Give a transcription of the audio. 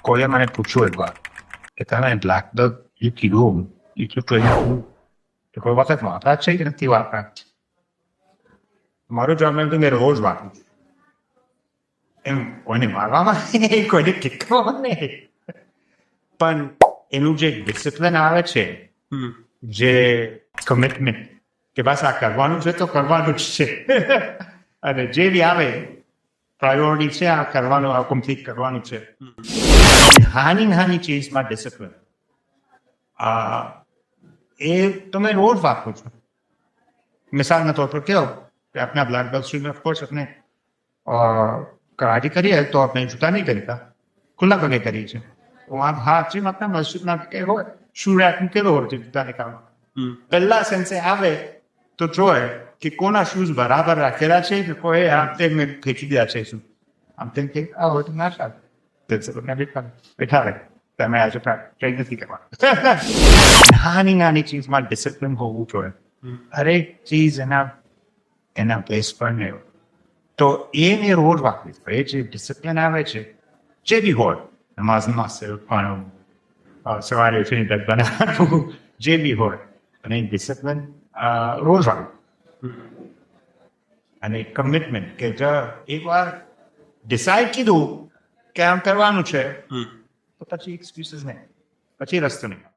કોઈએ મને પૂછ્યું એક વાર કે તમે બ્લેક બેલ્ટ એ કીધું એટલું ટ્રેનિંગ તો કોઈ વખત વાપરા છે કે નથી વાપરા? મારું જવાબ મેં રોજ વાપરું છું. એમ કોઈને મારવામાં નહીં, કોઈને કિકવામાં નહીં, પણ એનું જે ડિસિપ્લિન આવે છે, જે કમિટમેન્ટ કે બસ આ કરવાનું છે તો કરવાનું જ છે અને જે બી આવે પ્રાયોરિટી છે આ કરવાનું, આ કમ્પ્લીટ કરવાનું છે. નાની ચીજમાં ડિસિપ્લિન એ તમે રોજ વાપરો છો. મિસાલના તौर पर કહો कि अपना ब्लैक बेल्ट स्ट्रीम में ऑफकोर्स अपने कराटे करिए तो अपने जूता नहीं खरीदता, खुला करके करिए છે. वहाँ हाथ से अपना मस्जिदના કે હોય શૂ રેક મૂકેલો હોય છે જૂતા નીકાળવા, પહેલા સેન્સે આવે તો જોયે કે કોના શૂઝ બરાબર રાખેલા છે કે કોઈ આમ તેમ ફેંકી દીધા છે શું. આમ તેમ કે આ હોય તો ના ચાલે, બેઠા રહે તમે આજે ટ્રેન નથી કરવાનું. નાની ચીજમાં ડિસિપ્લિન હોવું જોઈએ. હરેક ચીજ એના પ્લેસ પર નહીં હોય તો એને રોજ વાપરી એ જે ડિસિપ્લિન આવે છે જે બી હોય, નમાઝમાં પણ સવારે ઉઠીને બ્રેક બનાવવું જે બી હોય, અને ડિસિપ્લિન રોજ વાપરું. અને કમિટમેન્ટ કે જો એકવાર ડિસાઇડ કીધું કે આમ કરવાનું છે તો પછી એક્સક્યુઝીસ નહીં, પછી રસ્તો નહીં.